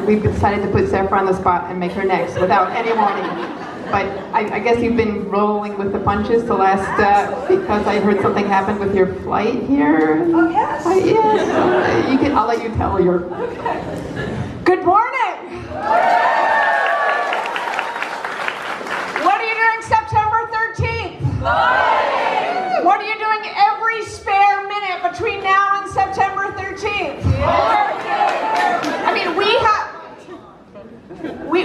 we've decided to put Zephyr on the spot and make her next without any warning. But I guess you've been rolling with the punches the last, because I heard something happened with your flight here. Oh, yes? Yes. I'll let you tell your... Okay. Good morning! What are you doing September 13th? Flying! What are you doing every spare minute between now and September 13th? I mean,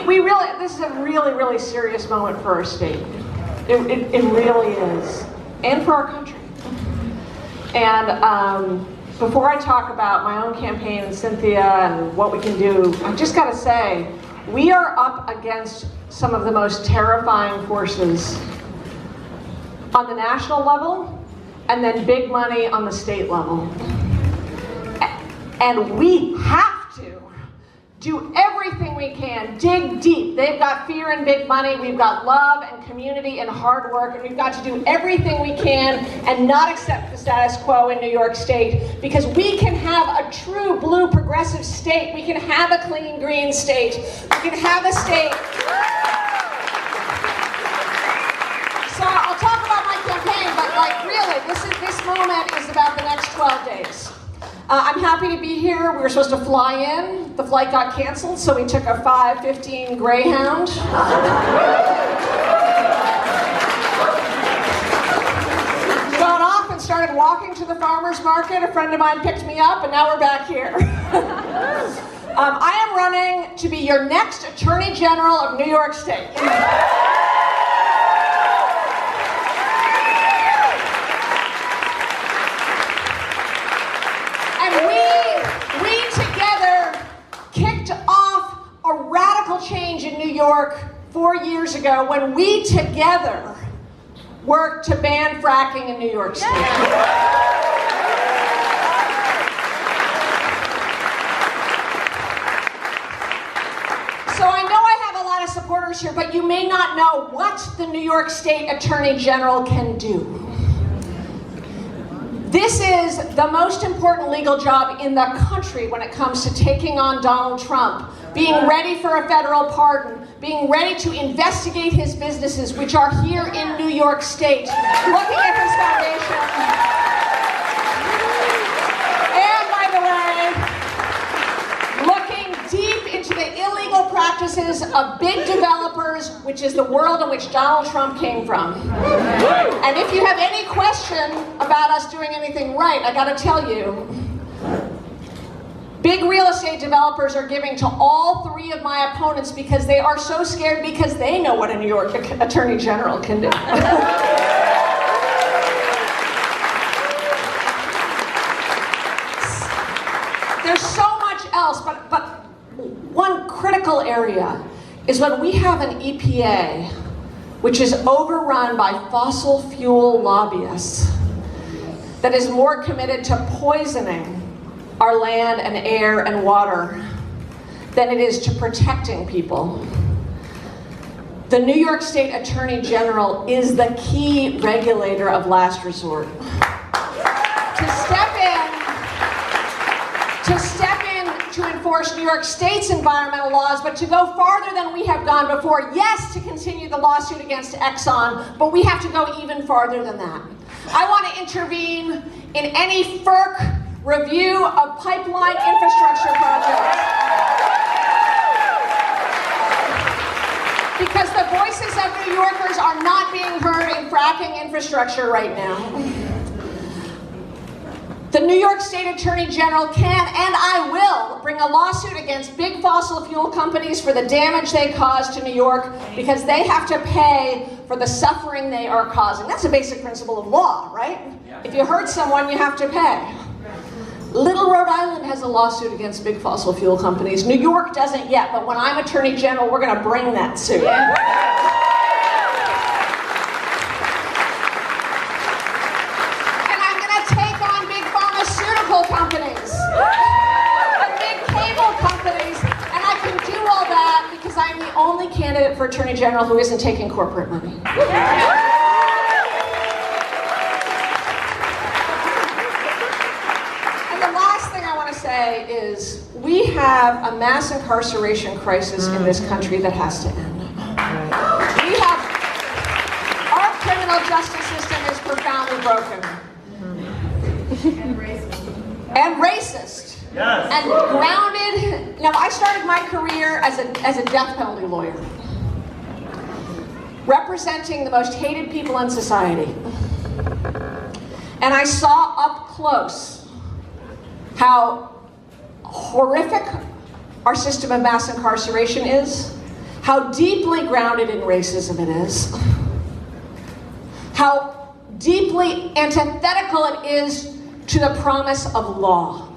we really, this is a really, really serious moment for our state. It really is. And for our country. And before I talk about my own campaign and Cynthia and what we can do, I just gotta say, we are up against some of the most terrifying forces on the national level, and then big money on the state level. And we have to do everything we can, dig deep. They've got fear and big money, we've got love and community and hard work, and we've got to do everything we can and not accept the status quo in New York State, because we can have a true blue progressive state. We can have a clean green state. We can have a state. So I'll talk about my campaign, but like really, this moment is about the next 12 days. I'm happy to be here. We were supposed to fly in. The flight got canceled, so we took a 5:15 Greyhound. Got off and started walking to the farmer's market. A friend of mine picked me up, and now we're back here. I am running to be your next Attorney General of New York State. Change in New York 4 years ago when we together worked to ban fracking in New York State. So I know I have a lot of supporters here, but you may not know what the New York State Attorney General can do. This is the most important legal job in the country when it comes to taking on Donald Trump, being ready for a federal pardon, being ready to investigate his businesses, which are here in New York State, looking at his foundation. And by the way, looking deep into the illegal practices of big developers, which is the world in which Donald Trump came from. And if you have any question about us doing anything right, I gotta tell you, big real estate developers are giving to all three of my opponents because they are so scared, because they know what a New York Attorney General can do. There's so much else, but one critical area is when we have an EPA which is overrun by fossil fuel lobbyists that is more committed to poisoning our land and air and water than it is to protecting people. The New York State Attorney General is the key regulator of last resort. To step in to enforce New York State's environmental laws, but to go farther than we have gone before. Yes, to continue the lawsuit against Exxon, but we have to go even farther than that. I want to intervene in any FERC review of pipeline infrastructure projects. Because the voices of New Yorkers are not being heard in fracking infrastructure right now. The New York State Attorney General can, and I will, bring a lawsuit against big fossil fuel companies for the damage they cause to New York, because they have to pay for the suffering they are causing. That's a basic principle of law, right? If you hurt someone, you have to pay. Little Rhode Island has a lawsuit against big fossil fuel companies. New York doesn't yet, but when I'm Attorney General, we're going to bring that suit. And I'm going to take on big pharmaceutical companies and big cable companies, and I can do all that because I'm the only candidate for Attorney General who isn't taking corporate money. the last thing I want to say is we have a mass incarceration crisis in this country that has to end. We have, our criminal justice system is profoundly broken. And racist. Yes. And grounded. Now, I started my career as a death penalty lawyer, representing the most hated people in society. And I saw up close how horrific our system of mass incarceration is, how deeply grounded in racism it is, how deeply antithetical it is to the promise of law.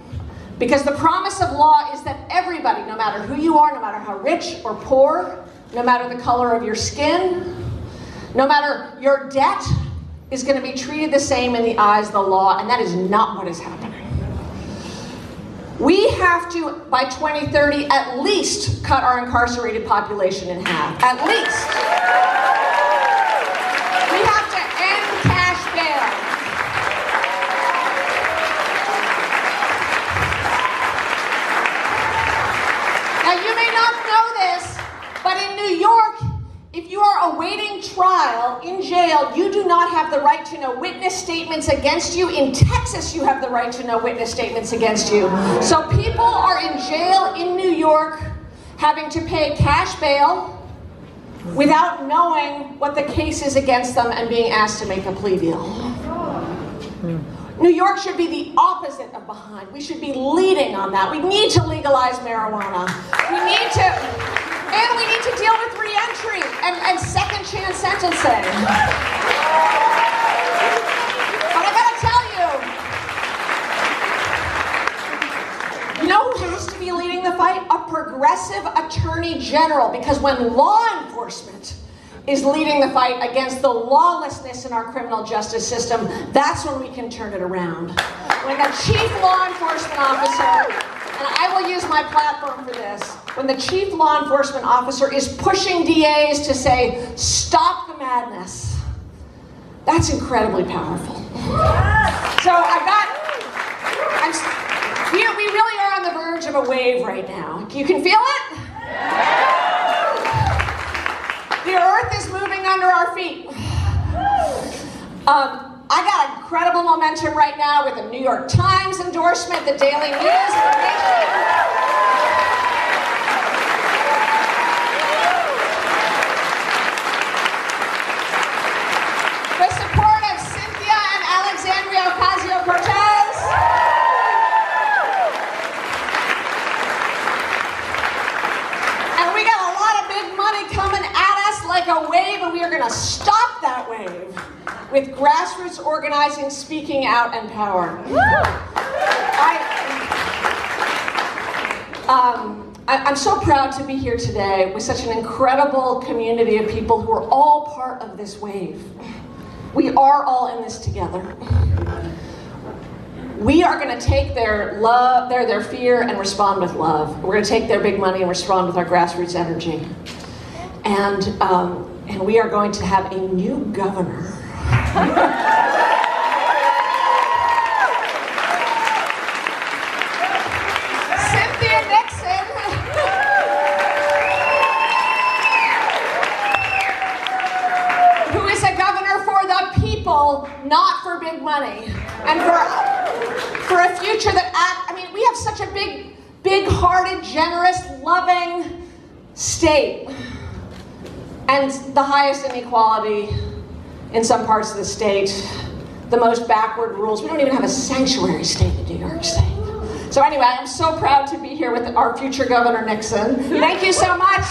Because the promise of law is that everybody, no matter who you are, no matter how rich or poor, no matter the color of your skin, no matter your debt, is going to be treated the same in the eyes of the law, and that is not what is happening. We have to, by 2030, at least cut our incarcerated population in half. At least. We have to end cash bail. Now, you may not know this, but in New York, if you are awaiting trial in jail, you do not have the right to know witness statements against you. In Texas, you have the right to know witness statements against you. So people are in jail in New York having to pay cash bail without knowing what the case is against them and being asked to make a plea deal. New York should be the opposite of behind. We should be leading on that. We need to legalize marijuana. We need to deal with re-entry and second chance sentencing. But I gotta tell you, you know who has to be leading the fight? A progressive attorney general, because when law enforcement is leading the fight against the lawlessness in our criminal justice system, that's when we can turn it around. When the chief law enforcement officer, and I will use my platform for this, when the chief law enforcement officer is pushing DAs to say, stop the madness, that's incredibly powerful. So we really are on the verge of a wave right now. You can feel it? The earth is moving under our feet. I got incredible momentum right now with the New York Times endorsement, the Daily News, the Nation. The support of Cynthia and Alexandria Ocasio-Cortez. And we got a lot of big money coming at us like a wave, and we are going to stop that wave with grassroots organizing, speaking out, and power. I'm so proud to be here today with such an incredible community of people who are all part of this wave. We are all in this together. We are going to take their love, their fear, and respond with love. We're going to take their big money and respond with our grassroots energy. And we are going to have a new governor. Cynthia Nixon, who is a governor for the people, not for big money, and for a future that we have such a big-hearted, generous, loving state, and the highest inequality in some parts of the state, the most backward rules. We don't even have a sanctuary state in New York State. So anyway, I'm so proud to be here with our future Governor Nixon. Thank you so much.